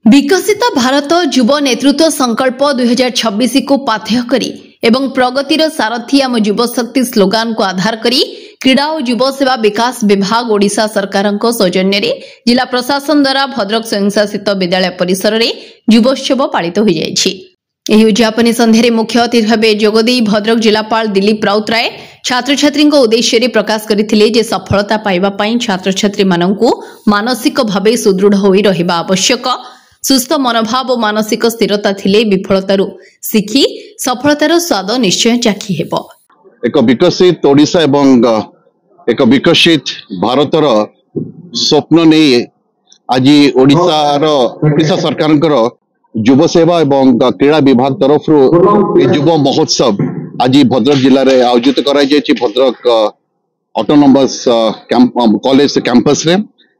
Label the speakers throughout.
Speaker 1: विकसित भारत युव नेतृत्व संकल्प 2026 को पाथेय करी एवं प्रगतिर सारथी आम युव शक्ति स्लोगान को आधार करी क्रीड़ा और युव सेवा विकास विभाग ओडिशा सरकार सौजन्य जिला प्रशासन द्वारा भद्रक स्वयंशासित विद्यालय परिसर में युवोत्सव पालित हो जाएगी। ଏହି ଉଦ୍ଯାପନୀ ସନ୍ଧ୍ୟାରେ ମୁଖ୍ୟ ଅତିଥି ଭାବେ ଯୋଗଦେଇ ଭଦ୍ରକ ଜିଲ୍ଲାପାଳ ଦିଲ୍ଲୀପ ରାଉତରାୟ ଛାତ୍ରଛାତ୍ରୀଙ୍କ ଉଦ୍ଦେଶ୍ୟରେ ପ୍ରକାଶ କରିଥିଲେ ଯେ ସଫଳତା ପାଇବା ପାଇଁ ଛାତ୍ରଛାତ୍ରୀମାନଙ୍କୁ ମାନସିକ ଭାବେ ସୁଦୃଢ଼ ହୋଇ ରହିବା ଆବଶ୍ୟକ। ସୁସ୍ଥ ମନୋଭାବ ଓ ମାନସିକ ସ୍ଥିରତା ଥିଲେ ବିଫଳତାରୁ ଶିଖି ସଫଳତାର ସ୍ୱାଦ ନିଶ୍ଚୟ ଚାଖି ହେବ।
Speaker 2: ଏକ ବିକଶିତ ଓଡ଼ିଶା ଏବଂ ଏକ ବିକଶିତ ଭାରତର ସ୍ୱପ୍ନ ନେଇ ଆଜି ଓଡ଼ିଶା ସରକାରଙ୍କର युव सेवा एवं क्रीड़ा विभाग तरफ युव महोत्सव आज भद्रक जिले में आयोजित कर भद्रक ऑटोनोमस कॉलेज कैंपस रे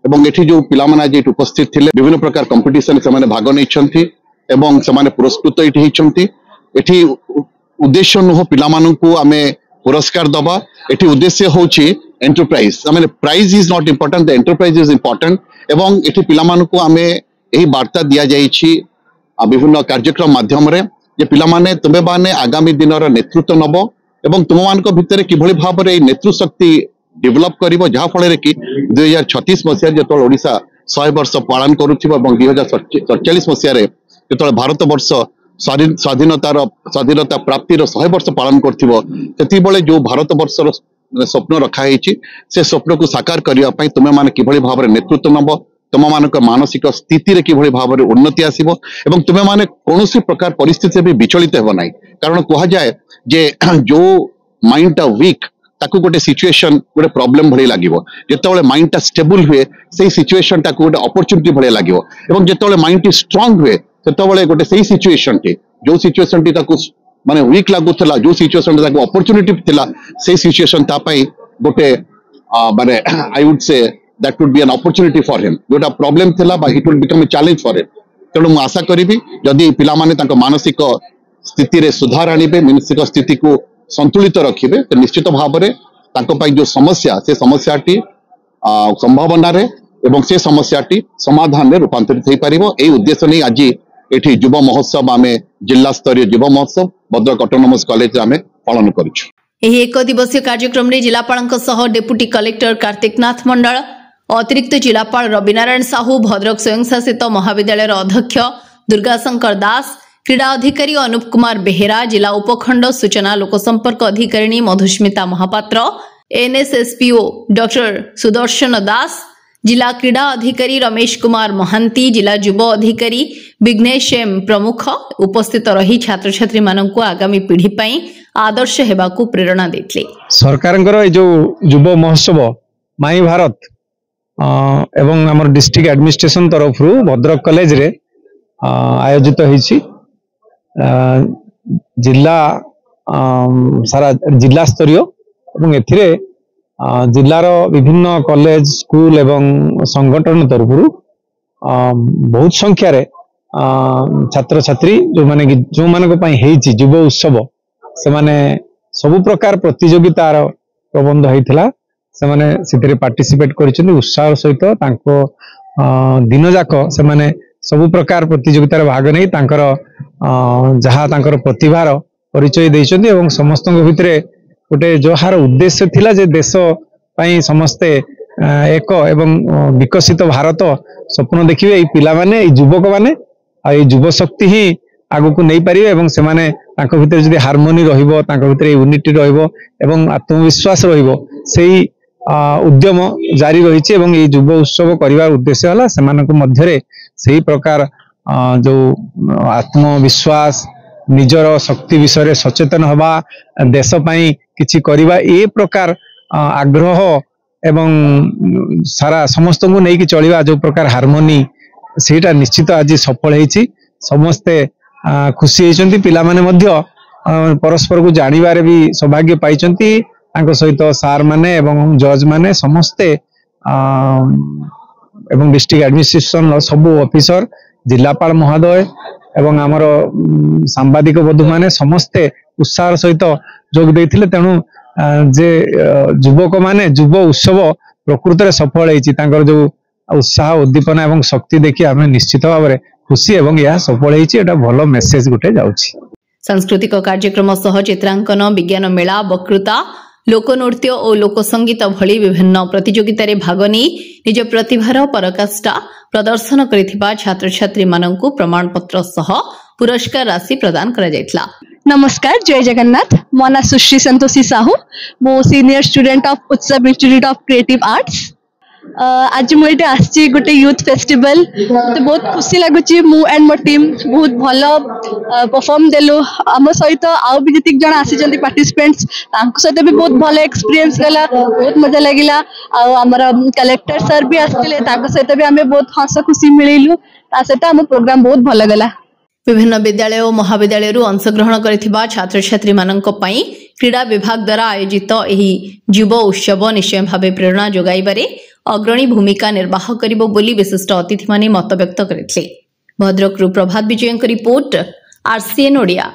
Speaker 2: एवं एठी जो पिला माने आज उपस्थित थिले विभिन्न प्रकार कंपटीशन से भाग नहीं एवं से पुरस्कृत एठी उद्देश्य नुह पिला माननकु आमे पुरस्कार दबा एठी उद्देश्य होची एंटरप्राइज आमे prize is not important the enterprise is important एवं एठी पिला माननकु आमे एही वार्ता दिया जाईछि विभिन्न कार्यक्रम माध्यम रे जे पिला माने तुमे माने आगामी दिन नेतृत्व नब एवं तुम मान भितर किभली भाव में नेतृत्व शक्ति डेवलप करिवो जहा फल रे कि 2036 मसिया जेतोल ओडिशा 100 वर्ष पालन करूथिबो एवं 2047 मसिया रे जेतोल भारत वर्ष स्वाधीनता प्राप्तिर 100 वर्ष पालन करथिबो सेति बेले जो भारत वर्षर स्वप्न रखा हेछि से स्वप्न को साकार करिया पई तुमे माने किभली भाव में नेतृत्व नब तुम मान मानसिक स्थिति रे किभली भाव में उन्नति आसीबो एवं तुमे माने कोनोसी प्रकार परिस्थिति से भी विचलित हेबो नाही कारण कहा जाए जे जो माइंड वीक ताकू गोटे सिचुएशन गोटे प्रॉब्लम भली लागिवो जेतेबेले माइंड टा स्टेबल हुए सेही सिचुएशन टाकू गोटे अपॉर्चुनिटी भली लागिवो एवं जेतेबेले माइंड टी स्ट्रांग हुए सेतेबेले गोटे सेही सिचुएशन टी जो सिचुएशन टी ताकू माने वीक लागुथला जो सिचुएशन ताकू अपॉर्चुनिटी थिला सेही सिचुएशन ता पई गोटे माने I would say that would be an opportunity for him जोटा प्रॉब्लम थिला बा it will become a challenge for him तेणु मु आशा करिबी जदि पिला माने तांको मानसिक स्थिति रे सुधार आनिबे मानसिक स्थिति को संतुलित रखिबे तो निश्चित भाव में तांको पई जो समस्या से समस्याटी संभावना रे एवं से समस्याटी समाधान रे रूपांतरित होई परिबो एई उद्देश्य नै आज एठी युव महोत्सव आमे जिला स्तरीय युव महोत्सव भद्रक ऑटोनोमस कॉलेज आमे पालन करूछु।
Speaker 1: एही एक दिवसीय कार्यक्रम रे जिलापालक सह डेप्यूटी कलेक्टर कार्तिक नाथ मंडल अतिरिक्त जिलापाल रविनारायण साहू भद्रक स्वयंशासित महाविद्यालय अध्यक्ष दुर्गाशंकर दास क्रीड़ा अधिकारी अनूप कुमार बेहेरा जिला उपखंड सूचना लोकसंपर्क अधिकारिणी मधुस्मिता महापात्र एनएसएसपीओ डॉक्टर सुदर्शन दास जिला क्रीड़ा अधिकारी रमेश कुमार महांती जिला युव अधिकारी विघ्नेश एम प्रमुख उपस्थित रही छात्र छात्री मानक आगामी पीढ़ी पई आदर्श हेबाकू प्रेरणा देथिले।
Speaker 3: सरकारଙ୍କର ए जो युव महोत्सव माई भारत एवं आमर डिस्ट्रिक्ट एडमिनिस्ट्रेशन तरफ भद्रक कॉलेज रे आयोजित होईछि जिला सारा जिला स्तरीय एवं एथिरे जिलार विभिन्न कॉलेज स्कूल एवं संगठन तरफ बहुत संख्या रे छात्र छात्री जो माने हेईछि युव उत्सव से माने सब प्रकार प्रतियोगितार प्रबंध होइथिला से माने सितरे पार्टिसिपेट करिसेंती उत्साह सहित तांको दिन जाक से माने सब प्रकार प्रतियोगितार भाग नै तांकर जहा तांकर प्रतिभार परिचय दैछंती एवं समस्त भितरे गोटे जोहार उद्देश्य थिला जे देश पई समस्ते एक एवं विकसित भारत स्वप्न देखिबे ए पिला माने ए युवक माने आ ए युव शक्ति ही आगु को नहीं पारिबे एवं से माने तांको भितरे जदि हार्मोनी रहिबो तांको भितरे यूनिटी रहिबो एवं आत्मविश्वास रहिबो सेही उद्यम जारी रही एवं ये युव उत्सव करिवार उद्देश्य हला सेमानक मध्यरे सही प्रकार जो आत्मविश्वास निजर शक्ति विषय सचेतन हवा देश पई किछि करिवा ए प्रकार आग्रह एवं सारा समस्त को नहीं कि चलिवा जो प्रकार हार्मोनी सेटा निश्चित आज सफल हेछि समस्ते खुशी हेचंती पिला माने मध्य परस्पर को जानिबारे भी सौभाग्य पाइचंती तांको सहित सार माने एवं जज माने समस्ते एवं डिस्ट्रिक्ट एडमिनिस्ट्रेशन सबु ऑफिसर जिलापाल महोदय एवं आमर सांबादिक बंधु माने समस्ते उत्साह सहित जोग देथिले तेणु जे युवक माने युव उत्सव प्रकृत रे सफल हेछि तांकर जो उत्साह उद्दीपना एवं शक्ति देखि आमे निश्चित भाव में खुशी एवं यह सफल होइछि एटा भलो मेसेज गोटे जाउछि।
Speaker 1: सांस्कृतिक कार्यक्रम सह चित्रांकन विज्ञान मेला वक्तृता लोकनृत्य और लोकसंगीत भली विभिन्न प्रतियोगितारे भाग नहीं निज प्रतिभार पराकाष्ठा प्रदर्शन करिथिबा छात्र छात्री माननकु प्रमाण पत्र सह पुरस्कार राशि प्रदान करा जायतला।
Speaker 4: नमस्कार, जय जगन्नाथ। मो ना सुश्री संतोषी साहू, मो सीनियर स्टूडेंट ऑफ उत्सव इंस्टीट्यूट ऑफ क्रिएटिव आर्ट्स। आज मुझे आसी गोटे यूथ फेस्टिवल तो बहुत खुशी लगुच। मु एंड मो टीम बहुत भलो परफॉर्म देलु। आम सहित आउ भी जतिक जन आसी पार्टिसिपेंट्स सहित भी बहुत भलो एक्सपीरियंस गला, बहुत मजा लगिला। आमर कलेक्टर सर भी आसते सहित भी आम बहुत हस खुशी मिलू। सहित आम प्रोग्राम बहुत भल गला।
Speaker 1: विभिन्न विद्यालय और महाविद्यालय अंशग्रहण करिथिबा छात्र छात्री माननक पई क्रीड़ा विभाग द्वारा आयोजित एही युव उत्सव निश्चय भावे प्रेरणा जोगाइबारे अग्रणी भूमिका निर्वाह करिबो बोली विशिष्ट अतिथि माने मत व्यक्त करथिले। भद्रकरू प्रभात विजयଙ୍କ रिपोर्ट, RCN ओडिया।